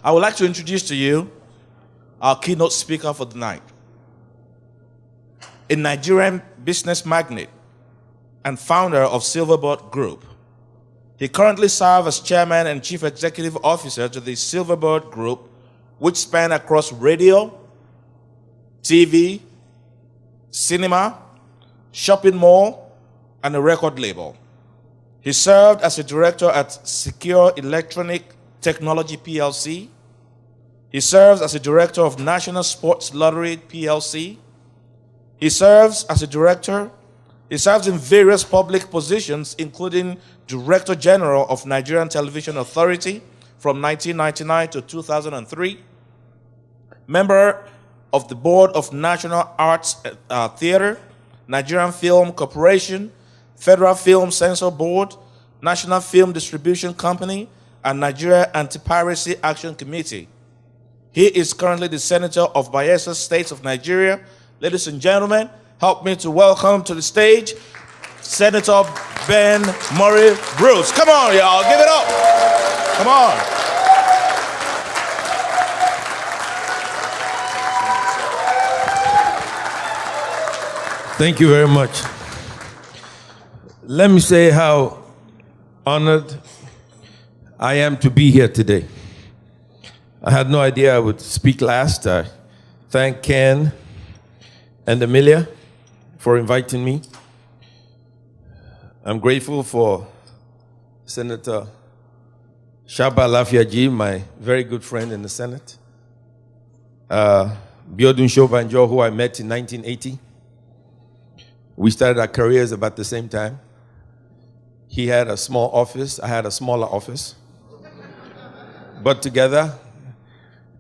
I would like to introduce to you our keynote speaker for the night, a Nigerian business magnate and founder of Silverbird Group. He currently serves as chairman and chief executive officer to the Silverbird Group, which span across radio, TV, cinema, shopping mall, and a record label. He served as a director at Secure Electronic Technology PLC. He serves as a director of National Sports Lottery PLC. He serves as a director. He serves in various public positions, including Director General of Nigerian Television Authority from 1999 to 2003, member of the Board of National Arts Theatre, Nigerian Film Corporation, Federal Film Censor Board, National Film Distribution Company, and Nigeria Anti-Piracy Action Committee. He is currently the Senator of Bayelsa State of Nigeria. Ladies and gentlemen, help me to welcome to the stage Senator Ben Murray Bruce. Come on, y'all, give it up. Come on. Thank you very much. Let me say how honored I am to be here today. I had no idea I would speak last. I thank Ken and Amelia for inviting me. I'm grateful for Senator Shaba Lafiaji, my very good friend in the Senate. Biodun Shobanjo, who I met in 1980. We started our careers about the same time. He had a small office, I had a smaller office. But together,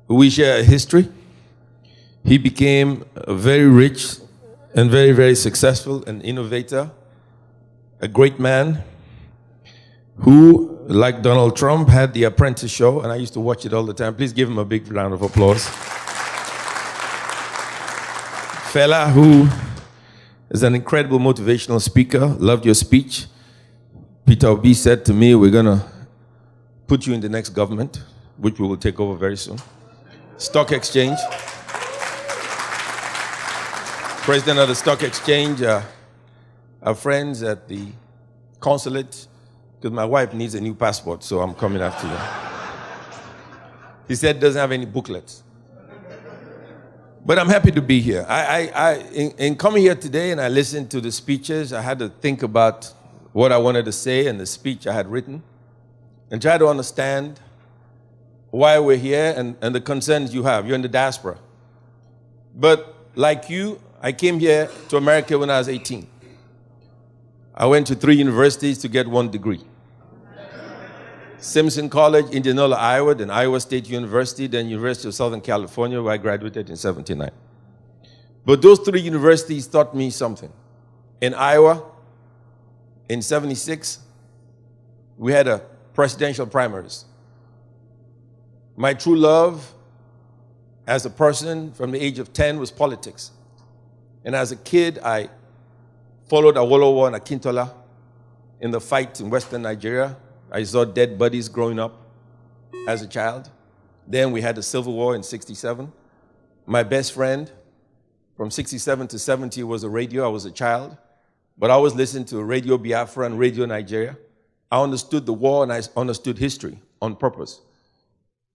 we share a history. He became a very rich and very, very successful and innovator, a great man who, like Donald Trump, had the Apprentice show, and I used to watch it all the time. Please give him a big round of applause. Fella who is an incredible motivational speaker, loved your speech. Peter Obi said to me, we're gonna put you in the next government, which we will take over very soon. Stock Exchange. President of the Stock Exchange, our friends at the consulate, because my wife needs a new passport, so I'm coming after you. He said doesn't have any booklets. But I'm happy to be here. In coming here today and I listened to the speeches, I had to think about what I wanted to say and the speech I had written and try to understand why we're here and the concerns you have. You're in the diaspora. But like you, I came here to America when I was 18. I went to 3 universities to get 1 degree. Simpson College, Indianola, Iowa, then Iowa State University, then University of Southern California, where I graduated in 79. But those 3 universities taught me something. In Iowa, in 76, we had a presidential primaries. My true love as a person from the age of 10 was politics. And as a kid, I followed Awolowo and Akintola in the fight in Western Nigeria. I saw dead bodies growing up as a child. Then we had the Civil War in 67. My best friend from 67 to 70 was a radio. I was a child. But I always listened to Radio Biafra and Radio Nigeria. I understood the war and I understood history on purpose.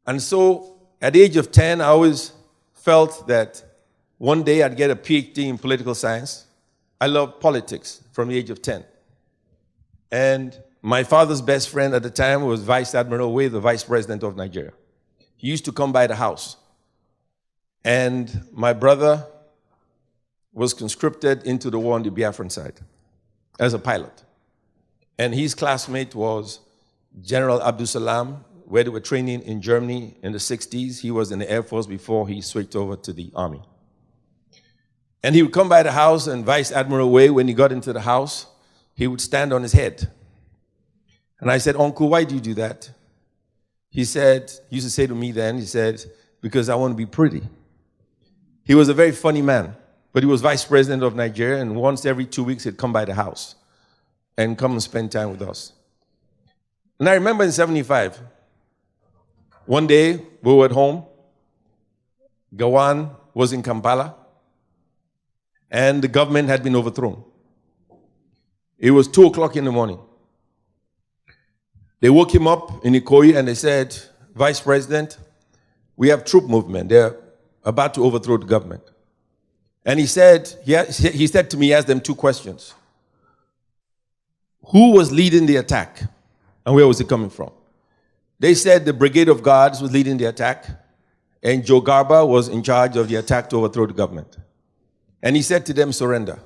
And so at the age of 10, I always felt that one day I'd get a PhD in political science. I loved politics from the age of 10. And my father's best friend at the time was Vice Admiral Way, the Vice President of Nigeria. He used to come by the house. And my brother was conscripted into the war on the Biafran side as a pilot. And his classmate was General Abdul Salam, where they were training in Germany in the 60s. He was in the Air Force before he switched over to the Army. And he would come by the house, and Vice Admiral Way, when he got into the house, he would stand on his head. And I said, Uncle, why do you do that? He said, he used to say to me then, he said, because I want to be pretty. He was a very funny man, but he was Vice President of Nigeria, and once every 2 weeks he'd come by the house and come and spend time with us. And I remember in 75, one day we were at home. Gawan was in Kampala, and the government had been overthrown. It was 2 o'clock in the morning. They woke him up in Ikoyi and they said, Vice President, we have troop movement. They're about to overthrow the government. And he said to me, he asked them 2 questions. Who was leading the attack and where was it coming from? They said the Brigade of Guards was leading the attack and Joe Garba was in charge of the attack to overthrow the government. And he said to them, surrender.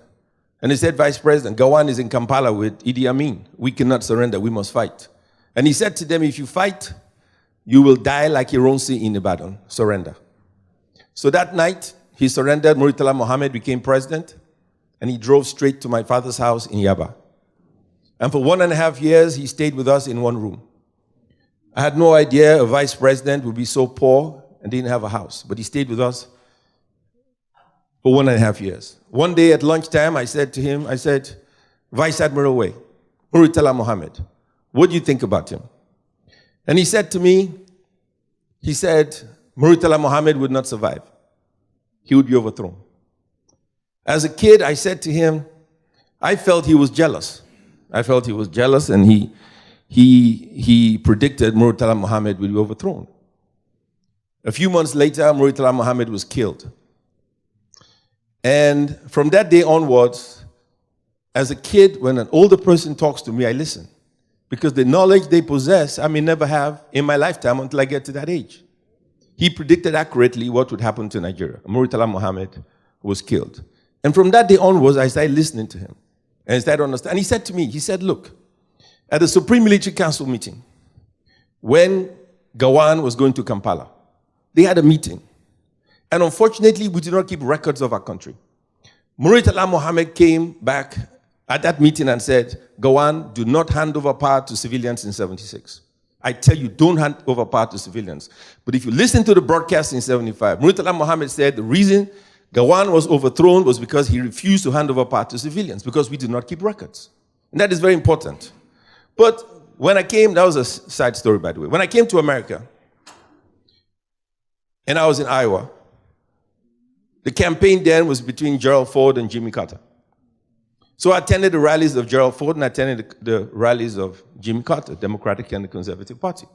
And he said, Vice President, Gawan is in Kampala with Idi Amin. We cannot surrender, we must fight. And he said to them, if you fight, you will die like Ironsi in Ibadan. Surrender. So that night, he surrendered. Murtala Mohammed became president, and he drove straight to my father's house in Yaba. And for 1.5 years, he stayed with us in one room. I had no idea a vice president would be so poor and didn't have a house, but he stayed with us for 1.5 years. One day at lunchtime, I said to him, Vice Admiral Way, Murtala Mohammed, what do you think about him? And he said to me, Murtala Mohammed would not survive. He would be overthrown. As a kid, I said to him, I felt he was jealous. And he predicted Murtala Mohammed would be overthrown. A few months later, Murtala Mohammed was killed. And from that day onwards, as a kid, when an older person talks to me, I listen. Because the knowledge they possess, I may never have in my lifetime until I get to that age. He predicted accurately what would happen to Nigeria. Murtala Mohammed was killed. And from that day onwards, I started listening to him. And I started understanding. And he said to me, look, at the Supreme Military Council meeting, when Gawan was going to Kampala, they had a meeting. And unfortunately, we did not keep records of our country. Murtala Mohammed came back at that meeting and said, Gawan, do not hand over power to civilians in 76. I tell you, don't hand over power to civilians. But if you listen to the broadcast in 75, Murtala Mohammed said the reason Gawan was overthrown was because he refused to hand over power to civilians, because we did not keep records. And that is very important. But when I came, that was a side story, by the way. When I came to America, and I was in Iowa, the campaign then was between Gerald Ford and Jimmy Carter. So I attended the rallies of Gerald Ford and I attended the rallies of Jimmy Carter, Democratic and the Conservative Party,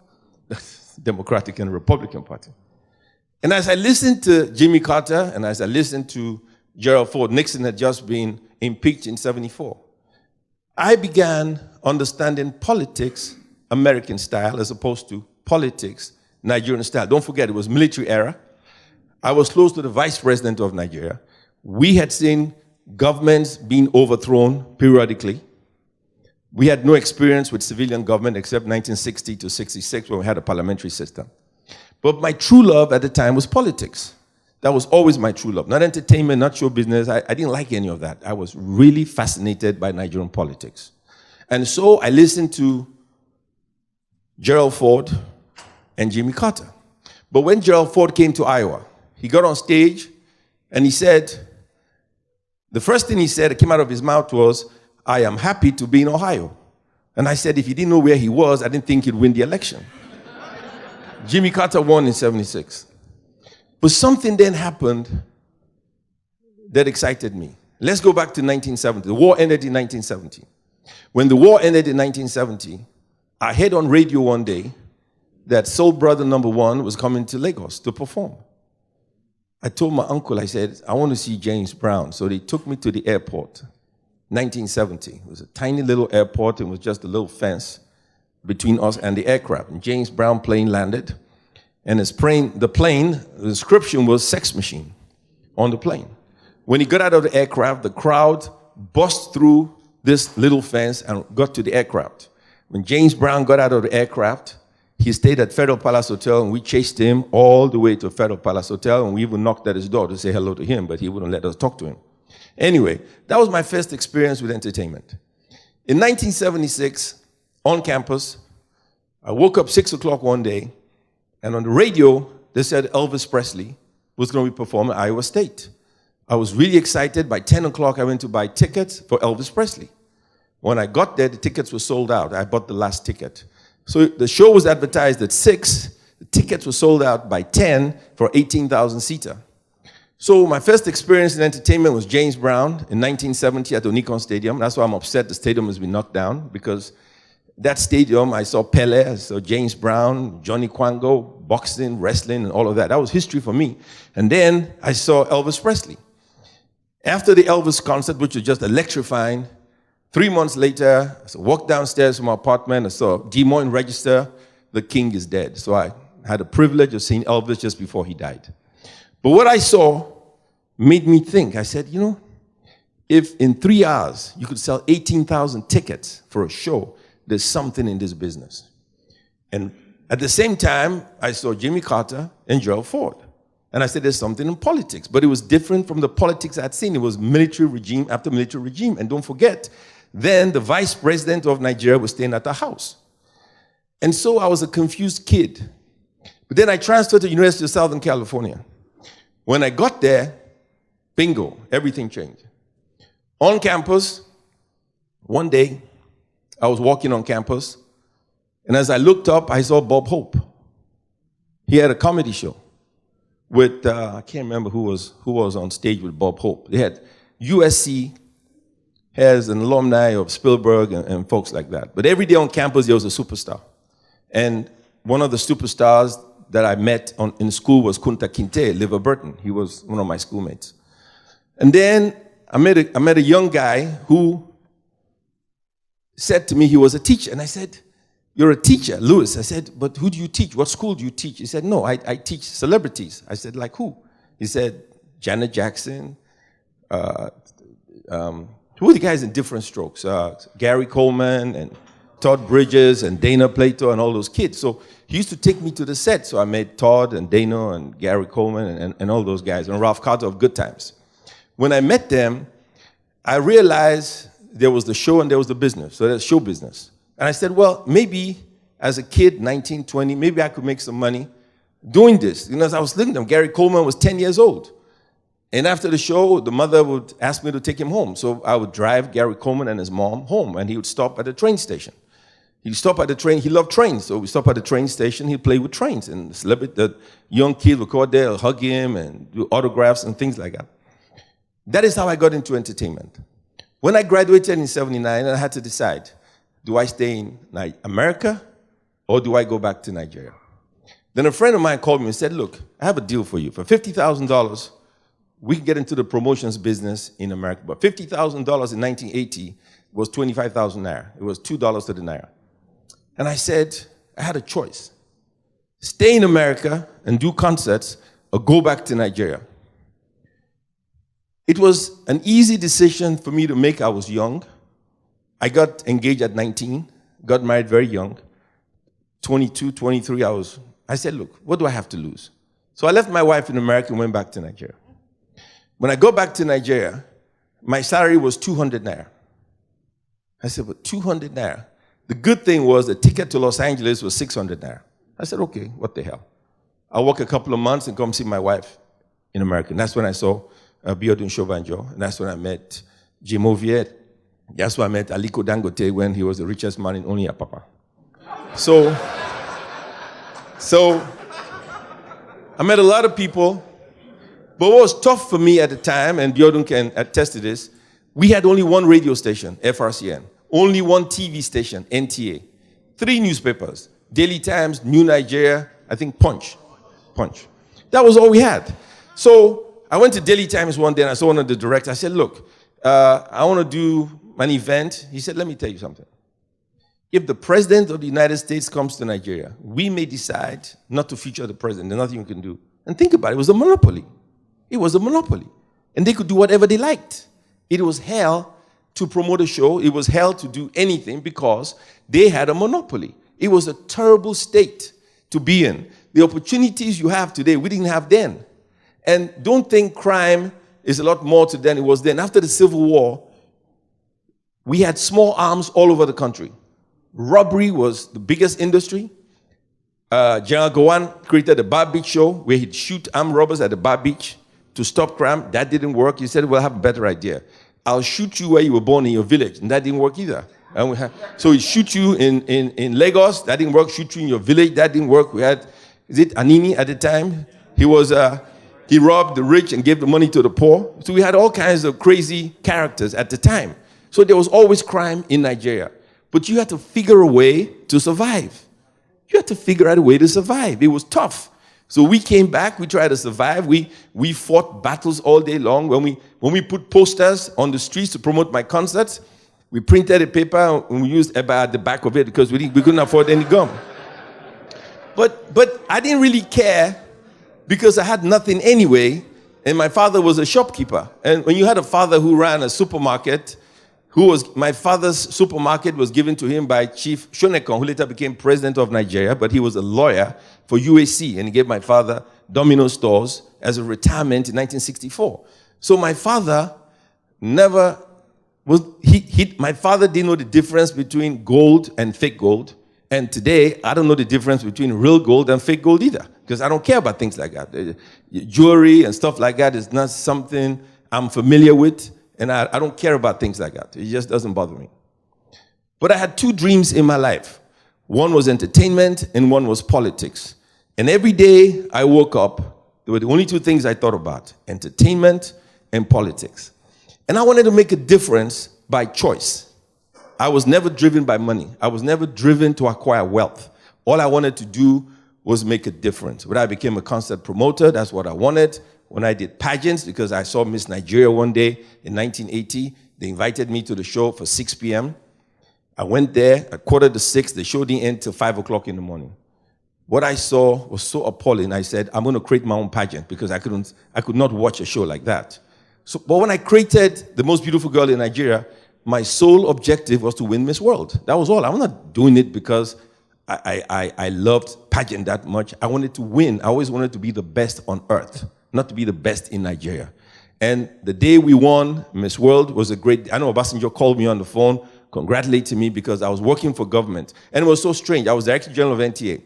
Democratic and Republican Party. And as I listened to Jimmy Carter and as I listened to Gerald Ford, Nixon had just been impeached in 74. I began understanding politics American style as opposed to politics Nigerian style. Don't forget, it was military era. I was close to the vice president of Nigeria. We had seen governments being overthrown periodically. We had no experience with civilian government except 1960 to 66 when we had a parliamentary system. But my true love at the time was politics. That was always my true love. Not entertainment, not show business. I didn't like any of that. I was really fascinated by Nigerian politics. And so I listened to Gerald Ford and Jimmy Carter. But when Gerald Ford came to Iowa, he got on stage and he said, the first thing he said that came out of his mouth was, I am happy to be in Ohio. And I said, if he didn't know where he was, I didn't think he'd win the election. Jimmy Carter won in 76. But something then happened that excited me. Let's go back to 1970. The war ended in 1970. When the war ended in 1970, I heard on radio one day that Soul Brother #1 was coming to Lagos to perform. I told my uncle, I said, I want to see James Brown. So they took me to the airport, 1970. It was a tiny little airport. It was just a little fence between us and the aircraft. And James Brown plane landed. And the inscription was sex machine on the plane. When he got out of the aircraft, the crowd burst through this little fence and got to the aircraft. When James Brown got out of the aircraft, he stayed at Federal Palace Hotel, and we chased him all the way to Federal Palace Hotel, and we even knocked at his door to say hello to him, but he wouldn't let us talk to him. Anyway, that was my first experience with entertainment. In 1976, on campus, I woke up 6 o'clock one day, and on the radio, they said Elvis Presley was going to be performing at Iowa State. I was really excited. By 10 o'clock, I went to buy tickets for Elvis Presley. When I got there, the tickets were sold out. I bought the last ticket. So the show was advertised at 6. The tickets were sold out by 10 for 18,000 seater. So my first experience in entertainment was James Brown in 1970 at the Nikon Stadium. That's why I'm upset the stadium has been knocked down, because that stadium, I saw Pele, I saw James Brown, Johnny Kwango, boxing, wrestling, and all of that. That was history for me. And then I saw Elvis Presley. After the Elvis concert, which was just electrifying, 3 months later, I walked downstairs from my apartment, I saw Des Moines Register, the king is dead. So I had the privilege of seeing Elvis just before he died. But what I saw made me think. I said, you know, if in 3 hours you could sell 18,000 tickets for a show, there's something in this business. And at the same time, I saw Jimmy Carter and Gerald Ford. And I said, there's something in politics. But it was different from the politics I'd seen. It was military regime after military regime. And don't forget, then the vice president of Nigeria was staying at the house. And so I was a confused kid. But then I transferred to the University of Southern California. When I got there, bingo, everything changed. On campus, one day, I was walking on campus, and as I looked up, I saw Bob Hope. He had a comedy show with, I can't remember who was on stage with Bob Hope. They had USC, has an alumni of Spielberg and folks like that. But every day on campus, there was a superstar. And one of the superstars that I met in school was Kunta Kinte, Liver Burton. He was one of my schoolmates. And then I met a young guy who said to me he was a teacher. And I said, you're a teacher, Lewis. I said, but who do you teach? What school do you teach? He said, no, I teach celebrities. I said, like who? He said, Janet Jackson, who are the guys in different strokes? Gary Coleman and Todd Bridges and Dana Plato and all those kids. So he used to take me to the set. So I met Todd and Dana and Gary Coleman and all those guys, and Ralph Carter of Good Times. When I met them, I realized there was the show and there was the business. So there's show business. And I said, well, maybe as a kid, 19, 20, maybe I could make some money doing this. You know, as I was looking at them, Gary Coleman was 10 years old. And after the show, the mother would ask me to take him home. So I would drive Gary Coleman and his mom home, and he would stop at the train station. He'd stop at the train. He loved trains, so we stop at the train station. He'd play with trains, and the young kid would go out there, hug him, and do autographs and things like that. That is how I got into entertainment. When I graduated in '79, I had to decide, do I stay in America or do I go back to Nigeria? Then a friend of mine called me and said, look, I have a deal for you. For $50,000, we can get into the promotions business in America. But $50,000 in 1980 was 25,000 naira. It was $2 to the naira. And I said, I had a choice. Stay in America and do concerts or go back to Nigeria. It was an easy decision for me to make. I was young. I got engaged at 19, got married very young. 22, 23, I said, look, what do I have to lose? So I left my wife in America and went back to Nigeria. When I got back to Nigeria, my salary was 200 naira. I said, but 200 naira? The good thing was the ticket to Los Angeles was 600 naira. I said, okay, what the hell? I'll work a couple of months and come see my wife in America. And that's when I saw Biodun Shobanjo. And that's when I met Jim Oviet. That's when I met Aliko Dangote when he was the richest man in Only Apapa. So I met a lot of people. But what was tough for me at the time, and Biodun can attest to this, we had only one radio station, FRCN. Only one TV station, NTA. 3 newspapers, Daily Times, New Nigeria, I think Punch. That was all we had. So I went to Daily Times one day and I saw one of the directors. I said, look, I want to do an event. He said, let me tell you something. If the president of the United States comes to Nigeria, we may decide not to feature the president. There's nothing we can do. And think about it. It was a monopoly. It was a monopoly. And they could do whatever they liked. It was hell to promote a show. It was hell to do anything because they had a monopoly. It was a terrible state to be in. The opportunities you have today, we didn't have then. And don't think crime is a lot more to than it was then. After the Civil War, we had small arms all over the country. Robbery was the biggest industry. General Gowon created a bar beach show where he'd shoot armed robbers at the bar beach to stop crime. That didn't work. He said, well, I have a better idea. I'll shoot you where you were born in your village. And that didn't work either. So he shoot you in Lagos. That didn't work. Shoot you in your village. That didn't work. We had Is it Anini at the time? He robbed the rich and gave the money to the poor. So we had all kinds of crazy characters at the time. So there was always crime in Nigeria. But you had to figure a way to survive. You had to figure out a way to survive. It was tough. So we came back, we tried to survive. We fought battles all day long. When we put posters on the streets to promote my concerts, we printed a paper and we used Eba at the back of it because we couldn't afford any gum. But I didn't really care because I had nothing anyway, and my father was a shopkeeper. And when you had a father who ran a supermarket, my father's supermarket was given to him by Chief Shonekon, who later became president of Nigeria, but he was a lawyer for UAC, and he gave my father Domino stores as a retirement in 1964. So my father never was, my father didn't know the difference between gold and fake gold. And today, I don't know the difference between real gold and fake gold either, because I don't care about things like that. Jewelry and stuff like that is not something I'm familiar with, and I don't care about things like that. It just doesn't bother me. But I had two dreams in my life. One was entertainment, and one was politics. And every day I woke up, there were the only two things I thought about: entertainment and politics. And I wanted to make a difference by choice. I was never driven by money. I was never driven to acquire wealth. All I wanted to do was make a difference. When I became a concert promoter, that's what I wanted. When I did pageants, because I saw Miss Nigeria one day in 1980, they invited me to the show for 6 p.m. I went there at 5:45. The show didn't end till 5 o'clock in the morning. What I saw was so appalling. I said, I'm going to create my own pageant because I could not watch a show like that. But when I created The Most Beautiful Girl in Nigeria, my sole objective was to win Miss World. That was all. I'm not doing it because I loved pageant that much. I wanted to win. I always wanted to be the best on earth, not to be the best in Nigeria. And the day we won Miss World was a great day. I know Obasanjo called me on the phone, congratulating me because I was working for government. And it was so strange. I was Director General of NTA.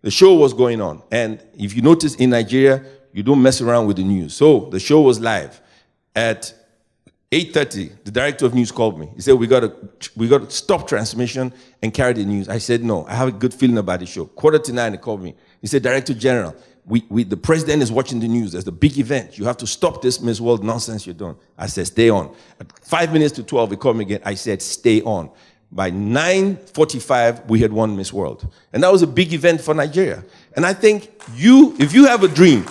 The show was going on. And if you notice in Nigeria, you don't mess around with the news. So the show was live. At 8:30, the director of news called me. He said, we got to stop transmission and carry the news. I said, no, I have a good feeling about the show. 8:45, he called me. He said, Director General, the president is watching the news. There's a big event. You have to stop this Miss World nonsense you're doing. I said, stay on. At 5 minutes to 12, he called me again. I said, stay on. By 9:45, we had won Miss World. And that was a big event for Nigeria. And I think if you have a dream,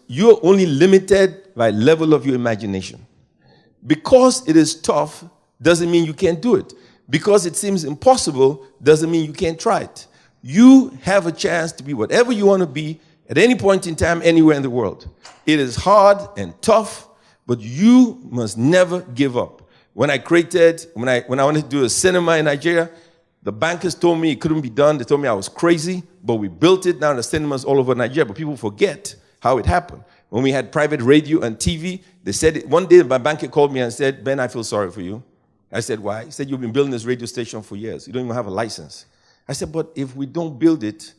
you're only limited by level of your imagination. Because it is tough doesn't mean you can't do it. Because it seems impossible doesn't mean you can't try it. You have a chance to be whatever you want to be at any point in time, anywhere in the world. It is hard and tough, but you must never give up. When I wanted to do a cinema in Nigeria, the bankers told me it couldn't be done. They told me I was crazy, but we built it. Now the cinemas all over Nigeria, but people forget how it happened. When we had private radio and TV, they said, one day my banker called me and said, Ben, I feel sorry for you. I said, why? He said, you've been building this radio station for years. You don't even have a license. I said, but if we don't build it,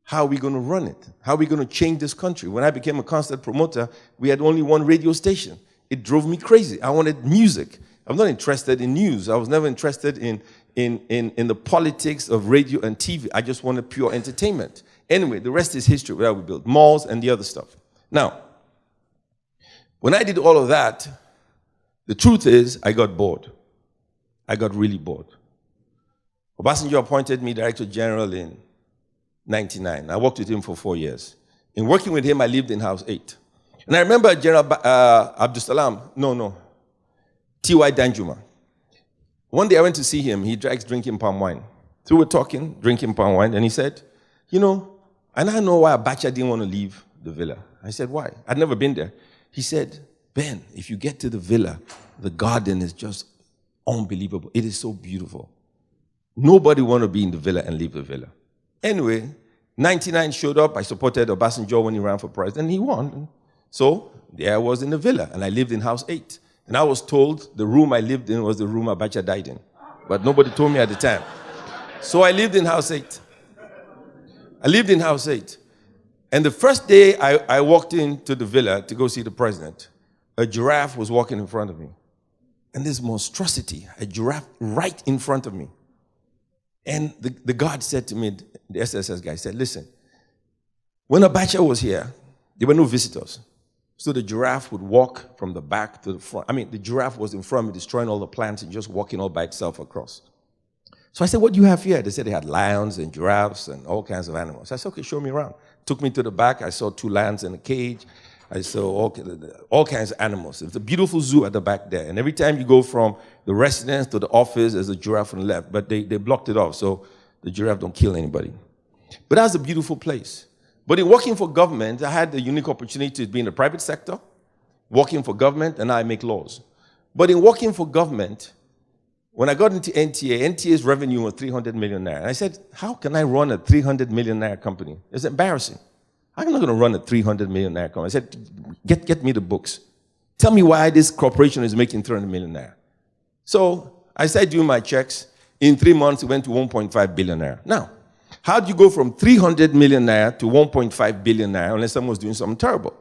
how are we going to run it? How are we going to change this country? When I became a concert promoter, we had only one radio station. It drove me crazy. I wanted music. I'm not interested in news. I was never interested in the politics of radio and TV. I just wanted pure entertainment. Anyway, the rest is history, where we built malls and the other stuff. Now, when I did all of that, the truth is I got bored. I got really bored. Obasanjo appointed me Director General in 1999. I worked with him for 4 years. In working with him, I lived in House 8. And I remember General T.Y. Danjuma. One day I went to see him. He drinks drinking palm wine. So we were talking, drinking palm wine, and he said, and I know why Abacha didn't want to leave the villa. I said, why? I'd never been there. He said, Ben, if you get to the villa, the garden is just unbelievable. It is so beautiful. Nobody want to be in the villa and leave the villa. Anyway, 99 showed up. I supported Obasanjo when he ran for president, and he won. So there I was in the villa, and I lived in House 8. And I was told the room I lived in was the room Abacha died in. But nobody told me at the time. So I lived in House 8. And the first day I walked into the villa to go see the president, a giraffe was walking in front of me. And this monstrosity, a giraffe right in front of me. And the guard said to me, the SSS guy said, listen, when Abacha was here, there were no visitors. So the giraffe would walk from the back to the front. I mean, the giraffe was in front of me, destroying all the plants and just walking all by itself across. So I said, what do you have here? They said they had lions and giraffes and all kinds of animals. I said, okay, show me around. Took me to the back. I saw 2 lions in a cage. I saw all kinds of animals. It's a beautiful zoo at the back there. And every time you go from the residence to the office, there's a giraffe on the left. But they blocked it off, so the giraffe don't kill anybody. But that's a beautiful place. But in working for government, I had the unique opportunity to be in the private sector, working for government, and I make laws. But in working for government, when I got into NTA's revenue was 300 million naira. And I said, how can I run a 300 million naira company? It's embarrassing. I'm not going to run a 300 million naira company. I said, get me the books. Tell me why this corporation is making 300 million naira. So I started doing my checks. In 3 months, it went to 1.5 billion naira. Now, how do you go from 300 million naira to 1.5 billion naira unless someone was doing something terrible?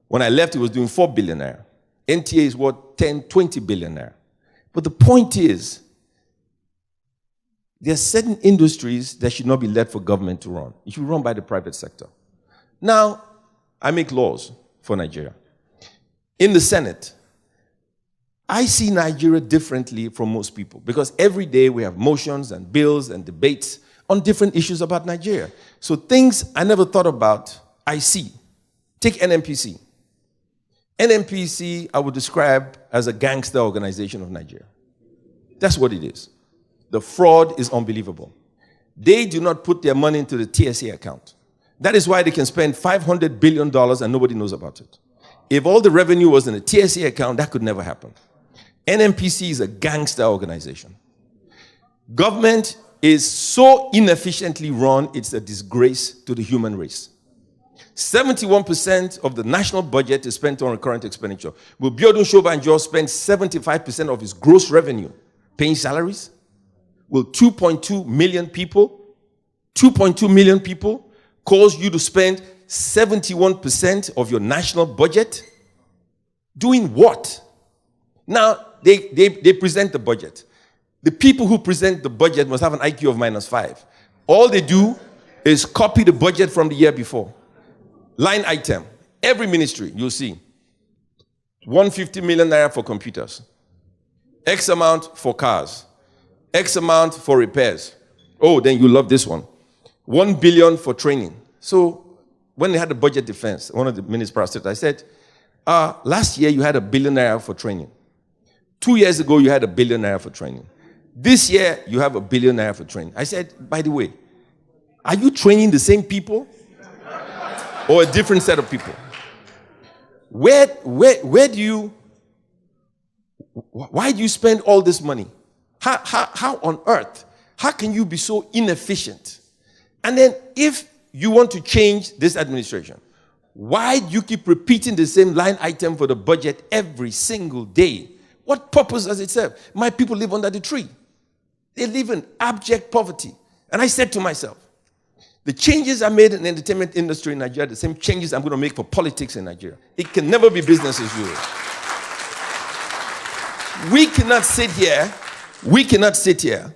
When I left, it was doing 4 billion naira. NTA is worth 10, 20 billion naira. But the point is, there are certain industries that should not be led for government to run. It should be run by the private sector. Now, I make laws for Nigeria. In the Senate, I see Nigeria differently from most people because every day we have motions and bills and debates on different issues about Nigeria. So things I never thought about, I see. Take NNPC. NNPC, I would describe as a gangster organization of Nigeria. That's what it is. The fraud is unbelievable. They do not put their money into the TSA account. That is why they can spend $500 billion and nobody knows about it. If all the revenue was in a TSA account, that could never happen. NNPC is a gangster organization. Government is so inefficiently run, it's a disgrace to the human race. 71% of the national budget is spent on current expenditure. Will Biodun Shobanjo spend 75% of his gross revenue paying salaries? Will 2.2 million people cause you to spend 71% of your national budget? Doing what? Now, they present the budget. The people who present the budget must have an IQ of -5. All they do is copy the budget from the year before. Line item. Every ministry, you'll see. 150 million naira for computers. X amount for cars. X amount for repairs. Oh, then you love this one. 1 billion for training. So when they had the budget defense, one of the ministers said, I said, last year you had $1 billion naira for training. 2 years ago you had $1 billion naira for training. This year you have $1 billion naira for training. I said, by the way, are you training the same people or a different set of people? Why do you spend all this money? How on earth? How can you be so inefficient? And then if you want to change this administration, why do you keep repeating the same line item for the budget every single day? What purpose does it serve? My people live under the tree. They live in abject poverty. And I said to myself, the changes I made in the entertainment industry in Nigeria, the same changes I'm going to make for politics in Nigeria. It can never be business as usual. We cannot sit here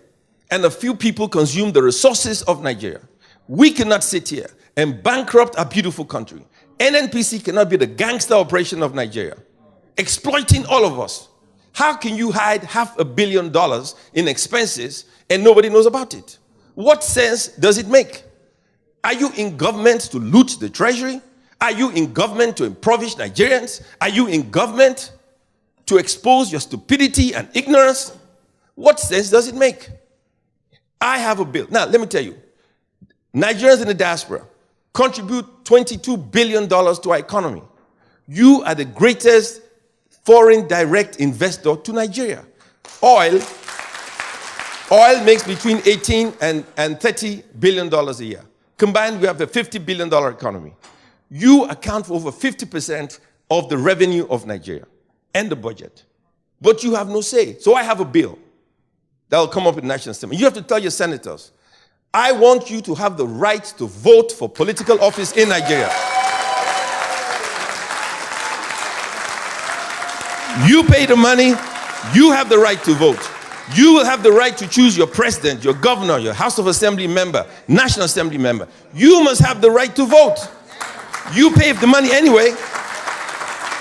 and a few people consume the resources of Nigeria. We cannot sit here and bankrupt our beautiful country. NNPC cannot be the gangster operation of Nigeria, exploiting all of us. How can you hide $500 million in expenses and nobody knows about it? What sense does it make? Are you in government to loot the treasury? Are you in government to impoverish Nigerians? Are you in government to expose your stupidity and ignorance? What sense does it make? I have a bill. Now, let me tell you, Nigerians in the diaspora contribute $22 billion to our economy. You are the greatest foreign direct investor to Nigeria. Oil makes between 18 and $30 billion a year. Combined, we have a $50 billion economy. You account for over 50% of the revenue of Nigeria and the budget. But you have no say. So I have a bill that will come up in the National Assembly. You have to tell your senators, I want you to have the right to vote for political office in Nigeria. You pay the money, you have the right to vote. You will have the right to choose your president, your governor, your House of Assembly member, National Assembly member. You must have the right to vote. You pay the money anyway.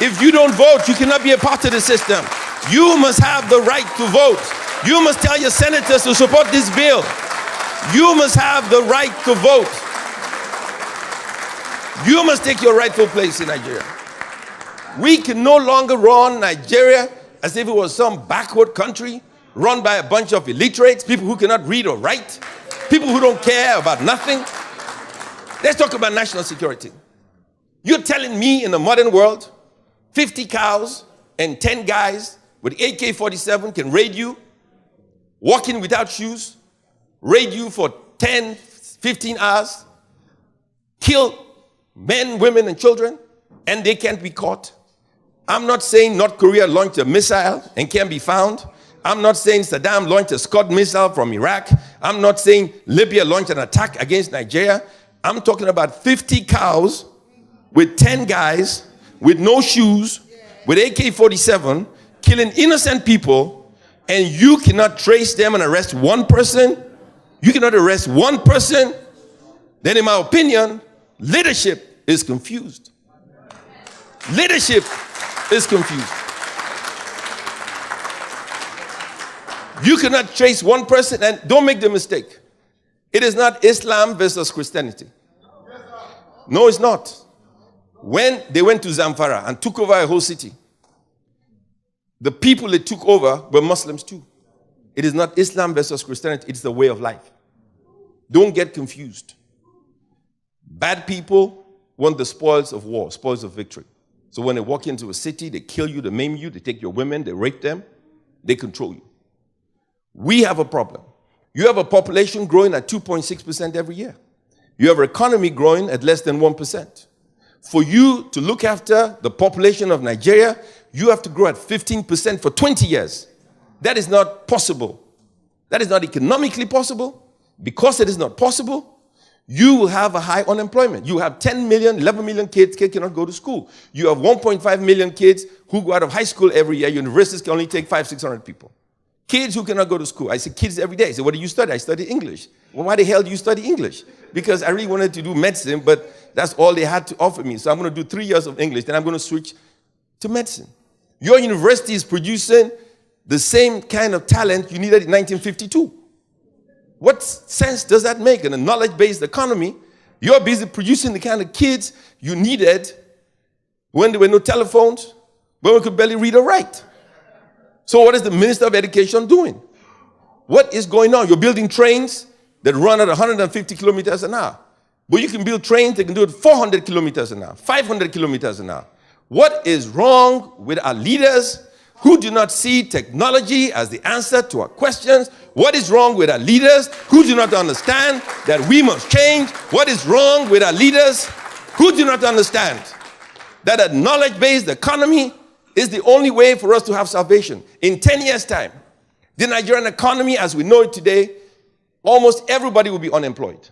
If you don't vote, you cannot be a part of the system. You must have the right to vote. You must tell your senators to support this bill. You must have the right to vote. You must take your rightful place in Nigeria. We can no longer run Nigeria as if it was some backward country run by a bunch of illiterates, people who cannot read or write, people who don't care about nothing. Let's talk about national security. You're telling me in the modern world, 50 cows and 10 guys with AK-47 can raid you, walking without shoes, raid you for 10, 15 hours, kill men, women, and children, and they can't be caught. I'm not saying North Korea launched a missile and can't be found. I'm not saying Saddam launched a Scud missile from Iraq. I'm not saying Libya launched an attack against Nigeria. I'm talking about 50 cows with 10 guys with no shoes, with AK-47, killing innocent people, and you cannot trace them and arrest one person. You cannot arrest one person. Then in my opinion, leadership is confused. Leadership is confused. You cannot trace one person, and don't make the mistake. It is not Islam versus Christianity. No, it's not. When they went to Zamfara and took over a whole city, the people they took over were Muslims too. It is not Islam versus Christianity, it's the way of life. Don't get confused. Bad people want the spoils of war, spoils of victory. So when they walk into a city, they kill you, they maim you, they take your women, they rape them, they control you. We have a problem. You have a population growing at 2.6% every year. You have an economy growing at less than 1%. For you to look after the population of Nigeria, you have to grow at 15% for 20 years. That is not possible. That is not economically possible. Because it is not possible, you will have a high unemployment. You have 10 million, 11 million kids cannot go to school. You have 1.5 million kids who go out of high school every year. Universities can only take 500-600 people. Kids who cannot go to school. I say kids every day. I say, what do you study? I study English. Well, why the hell do you study English? Because I really wanted to do medicine, but that's all they had to offer me. So I'm going to do 3 years of English, then I'm going to switch to medicine. Your university is producing the same kind of talent you needed in 1952. What sense does that make? In a knowledge-based economy, you're busy producing the kind of kids you needed when there were no telephones, when we could barely read or write. So what is the Minister of Education doing? What is going on? You're building trains that run at 150 kilometers an hour. But you can build trains that can do it 400 kilometers an hour, 500 kilometers an hour. What is wrong with our leaders who do not see technology as the answer to our questions? What is wrong with our leaders who do not understand that we must change? What is wrong with our leaders who do not understand that a knowledge-based economy is the only way for us to have salvation? In 10 years' time, the Nigerian economy as we know it today, almost everybody will be unemployed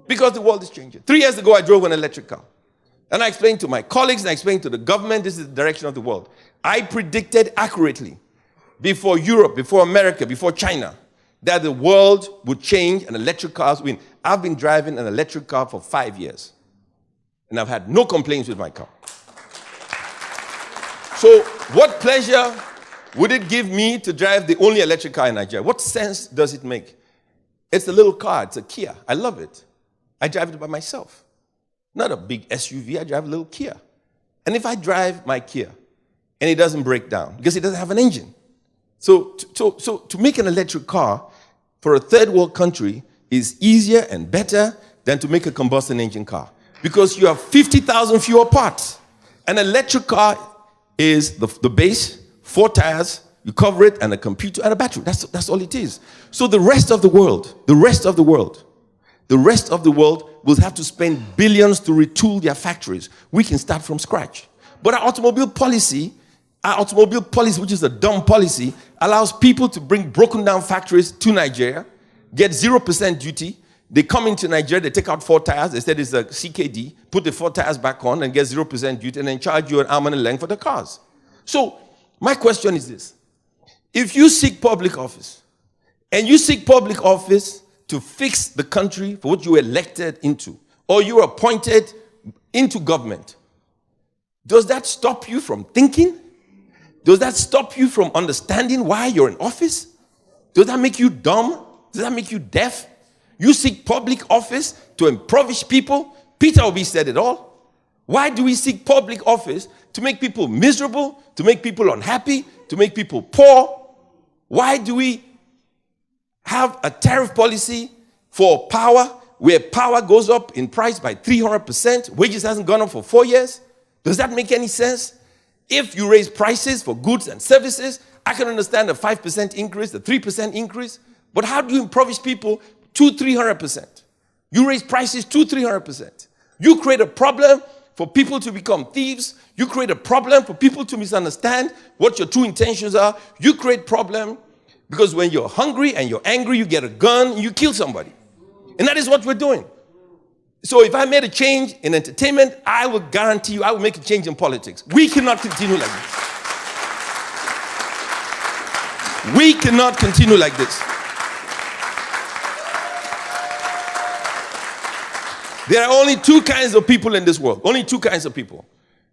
because the world is changing. 3 years ago, I drove an electric car. And I explained to my colleagues and I explained to the government, this is the direction of the world. I predicted accurately before Europe, before America, before China, that the world would change and electric cars win. I've been driving an electric car for 5 years. And I've had no complaints with my car. So what pleasure would it give me to drive the only electric car in Nigeria? What sense does it make? It's a little car. It's a Kia. I love it. I drive it by myself. Not a big SUV. I drive a little Kia. And if I drive my Kia and it doesn't break down because it doesn't have an engine. So to make an electric car for a third world country is easier and better than to make a combustion engine car because you have 50,000 fewer parts. An electric car is the base, 4 tires, you cover it, and a computer and a battery. That's all it is. So the rest of the world will have to spend billions to retool their factories. We can start from scratch. But our automobile policy, which is a dumb policy, allows people to bring broken down factories to Nigeria, get 0% duty. They come into Nigeria, they take out 4 tires, they said it's a CKD, put the 4 tires back on and get 0% duty and then charge you an arm and a length for the cars. So my question is this. If you seek public office, and you seek public office to fix the country for what you were elected into, or you were appointed into government, does that stop you from thinking? Does that stop you from understanding why you're in office? Does that make you dumb? Does that make you deaf? You seek public office to impoverish people? Peter Obi said it all. Why do we seek public office? To make people miserable, to make people unhappy, to make people poor? Why do we have a tariff policy for power where power goes up in price by 300%? Wages hasn't gone up for 4 years. Does that make any sense? If you raise prices for goods and services, I can understand a 5% increase, a 3% increase. But how do you impoverish people 200-300%? You raise prices 200-300%. You create a problem for people to become thieves. You create a problem for people to misunderstand what your true intentions are. You create problem because when you're hungry and you're angry, you get a gun and you kill somebody. And that is what we're doing. So if I made a change in entertainment, I will guarantee you I will make a change in politics. We cannot continue like this. We cannot continue like this. There are only two kinds of people in this world. Only two kinds of people.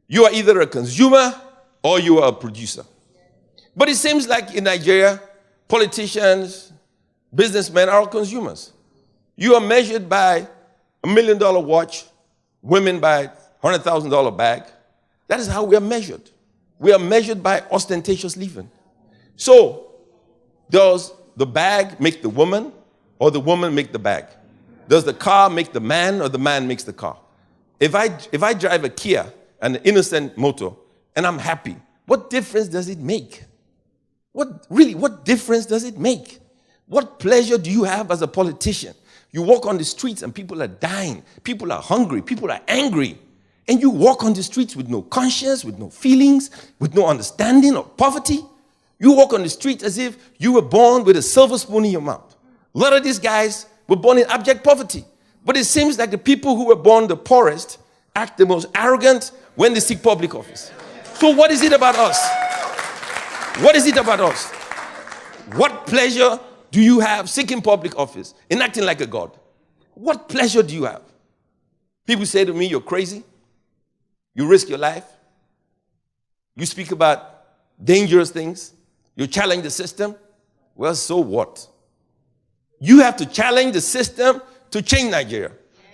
You are either a consumer or you are a producer. But it seems like in Nigeria, politicians, businessmen are all consumers. You are measured by $1 million watch, women by $100,000 bag. That is how we are measured. We are measured by ostentatious living. So, does the bag make the woman or the woman make the bag? Does the car make the man or the man makes the car? If I drive a Kia, an innocent motor, and I'm happy, what difference does it make? What difference does it make? What pleasure do you have as a politician? You walk on the streets and people are dying. People are hungry. People are angry. And you walk on the streets with no conscience, with no feelings, with no understanding of poverty. You walk on the streets as if you were born with a silver spoon in your mouth. A lot of these guys were born in abject poverty. But it seems like the people who were born the poorest act the most arrogant when they seek public office. So what is it about us? What is it about us? What pleasure do you have seeking public office and acting like a god? What pleasure do you have? People say to me, you're crazy. You risk your life. You speak about dangerous things. You challenge the system. Well, so what? You have to challenge the system to change Nigeria.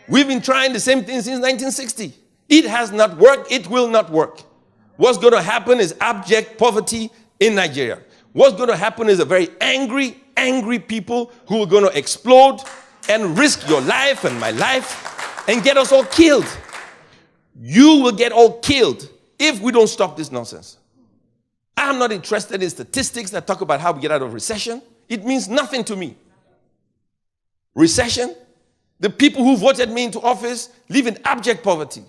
We've been trying the same thing since 1960. It has not worked. It will not work. What's going to happen is abject poverty in Nigeria. What's going to happen is a very angry people who are going to explode and risk your life and my life and get us all killed. You will get all killed if we don't stop this nonsense. I'm not interested in statistics that talk about how we get out of recession. It means nothing to me. Recession, the people who voted me into office live in abject poverty.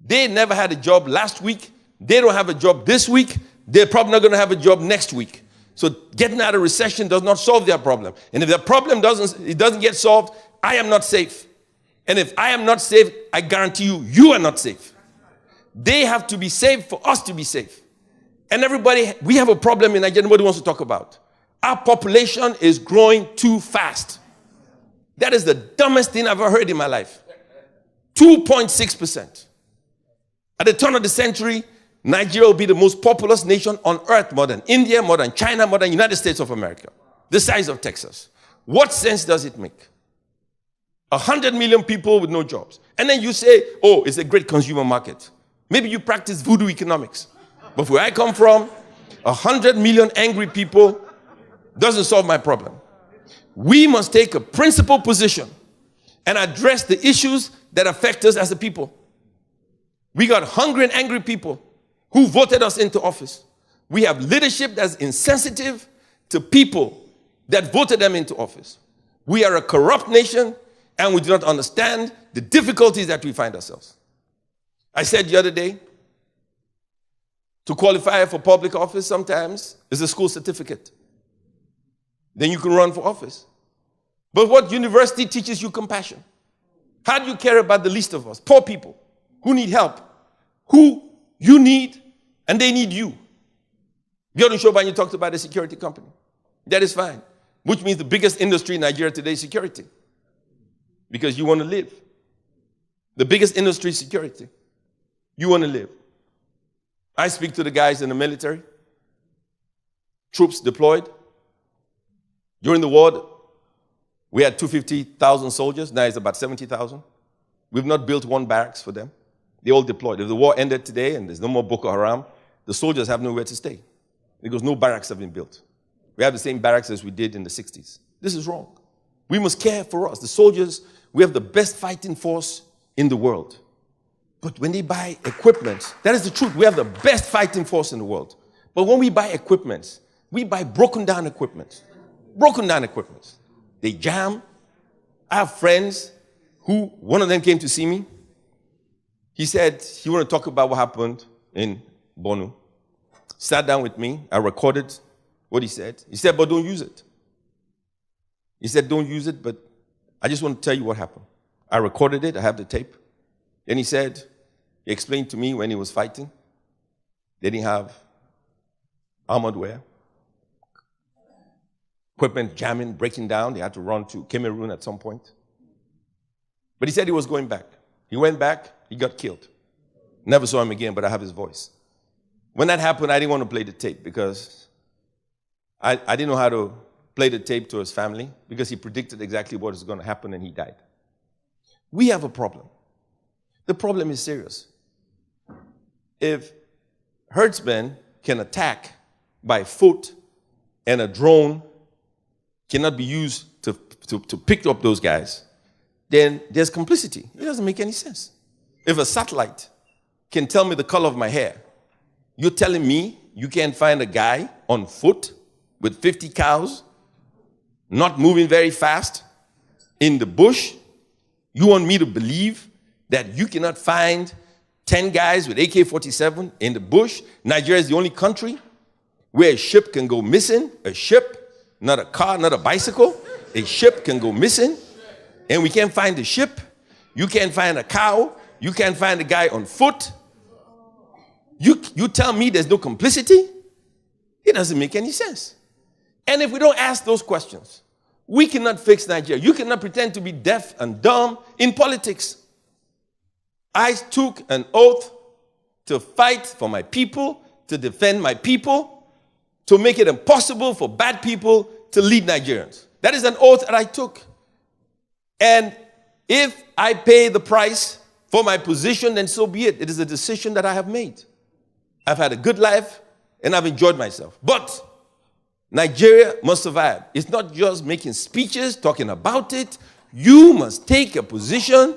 They never had a job last week. They don't have a job this week. They're probably not going to have a job next week. So getting out of recession does not solve their problem. And if their problem doesn't get solved, I am not safe. And if I am not safe, I guarantee you, you are not safe. They have to be safe for us to be safe. And everybody, we have a problem in Nigeria nobody wants to talk about. Our population is growing too fast. That is the dumbest thing I've ever heard in my life. 2.6%. At the turn of the century, Nigeria will be the most populous nation on earth, more than India, more than China, more than United States of America. The size of Texas. What sense does it make? 100 million people with no jobs. And then you say, oh, it's a great consumer market. Maybe you practice voodoo economics. But where I come from, 100 million angry people doesn't solve my problem. We must take a principled position and address the issues that affect us as a people. We got hungry and angry people who voted us into office. We have leadership that's insensitive to people that voted them into office. We are a corrupt nation and we do not understand the difficulties that we find ourselves. I said the other day, to qualify for public office sometimes is a school certificate. Then you can run for office. But what university teaches you compassion? How do you care about the least of us? Poor people who need help, who you need and they need you. Bjorn Shoban talked about a security company. That is fine. Which means the biggest industry in Nigeria today is security. Because you want to live. The biggest industry is security. You want to live. I speak to the guys in the military. Troops deployed. During the war, we had 250,000 soldiers. Now it's about 70,000. We've not built one barracks for them. They all deployed. If the war ended today and there's no more Boko Haram, the soldiers have nowhere to stay because no barracks have been built. We have the same barracks as we did in the 60s. This is wrong. We must care for us. The soldiers, we have the best fighting force in the world. But when they buy equipment, that is the truth. We have the best fighting force in the world. But when we buy equipment, we buy broken down equipment. Broken down equipment. They jam. I have friends who, one of them came to see me. He said he wanted to talk about what happened in Borno. Sat down with me. I recorded what he said. He said, but don't use it. He said, don't use it, but I just want to tell you what happened. I recorded it. I have the tape. Then he said, he explained to me when he was fighting, they didn't have armored wear. Equipment jamming, breaking down. They had to run to Cameroon at some point. But he said he was going back. He went back. He got killed. Never saw him again, but I have his voice. When that happened, I didn't want to play the tape because I didn't know how to play the tape to his family because he predicted exactly what was going to happen and he died. We have a problem. The problem is serious. If herdsmen can attack by foot and a drone cannot be used to pick up those guys, then there's complicity. It doesn't make any sense. If a satellite can tell me the color of my hair, you're telling me you can't find a guy on foot with 50 cows, not moving very fast, in the bush? You want me to believe that you cannot find 10 guys with AK-47 in the bush? Nigeria is the only country where a ship can go missing. A ship, not a car, not a bicycle. A ship can go missing, and we can't find the ship. You can't find a cow. You can't find a guy on foot. You tell me there's no complicity? It doesn't make any sense. And if we don't ask those questions, we cannot fix Nigeria. You cannot pretend to be deaf and dumb in politics. I took an oath to fight for my people, to defend my people, to make it impossible for bad people to lead Nigerians. That is an oath that I took. And if I pay the price for my position, then so be it. It is a decision that I have made. I've had a good life, and I've enjoyed myself. But Nigeria must survive. It's not just making speeches, talking about it. You must take a position.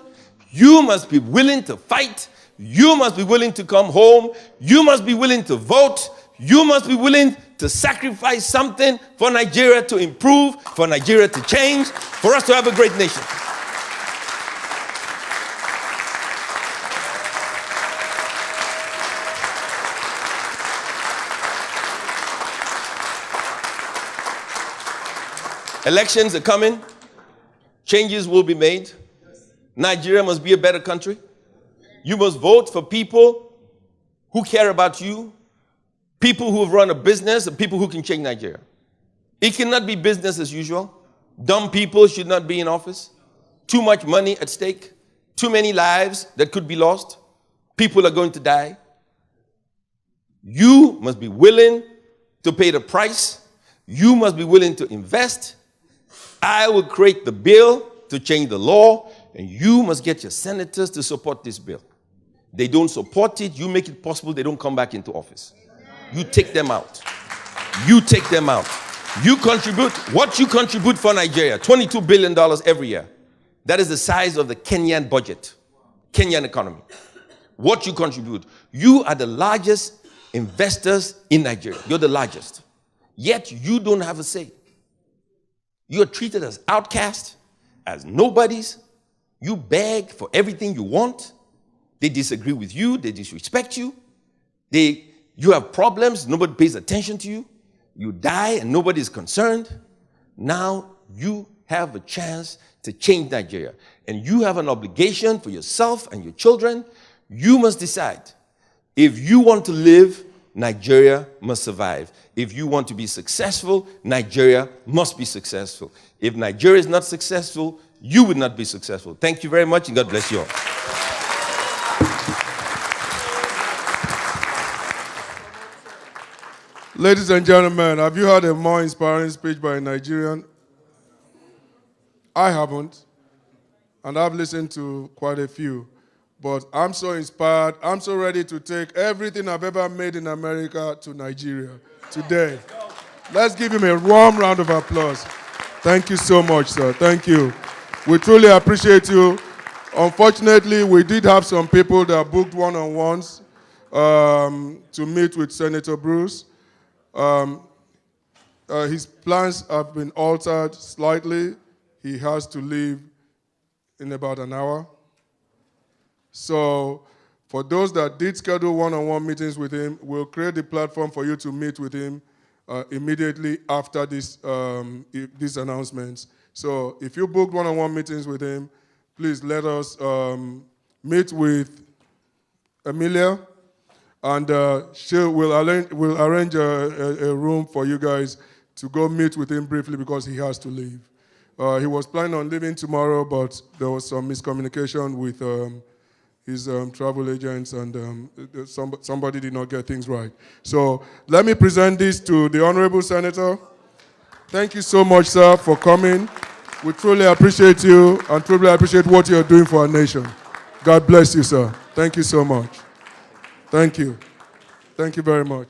You must be willing to fight. You must be willing to come home. You must be willing to vote. You must be willing to sacrifice something for Nigeria to improve, for Nigeria to change, for us to have a great nation. Elections are coming. Changes will be made. Nigeria must be a better country. You must vote for people who care about you, people who have run a business, and people who can change Nigeria. It cannot be business as usual. Dumb people should not be in office. Too much money at stake. Too many lives that could be lost. People are going to die. You must be willing to pay the price. You must be willing to invest. I will create the bill to change the law, and you must get your senators to support this bill. They don't support it, you make it possible they don't come back into office. You take them out. You take them out. You contribute what you contribute for Nigeria, $22 billion every year. That is the size of the Kenyan budget, Kenyan economy. What you contribute. You are the largest investors in Nigeria. You're the largest. Yet you don't have a say. You are treated as outcasts, as nobodies. You beg for everything you want. They disagree with you. They disrespect you. You have problems. Nobody pays attention to you. You die and nobody is concerned. Now you have a chance to change Nigeria. And you have an obligation for yourself and your children. You must decide if you want to live Nigeria must survive. If you want to be successful, Nigeria must be successful. If Nigeria is not successful, you would not be successful. Thank you very much, and God bless you all. Ladies and gentlemen, have you heard a more inspiring speech by a Nigerian? I haven't, and I've listened to quite a few. But I'm so inspired. I'm so ready to take everything I've ever made in America to Nigeria today. Let's give him a warm round of applause. Thank you so much, sir. Thank you. We truly appreciate you. Unfortunately, we did have some people that booked one-on-ones to meet with Senator Bruce. His plans have been altered slightly. He has to leave in about an hour. So for those that did schedule one-on-one meetings with him, we'll create the platform for you to meet with him immediately after these announcements. So if you booked one-on-one meetings with him, please let us meet with Emilia, and we'll arrange a room for you guys to go meet with him briefly because he has to leave. He was planning on leaving tomorrow, but there was some miscommunication with his travel agents, and somebody did not get things right. So let me present this to the Honorable Senator. Thank you so much, sir, for coming. We truly appreciate you and truly appreciate what you're doing for our nation. God bless you, sir. Thank you so much. Thank you. Thank you very much.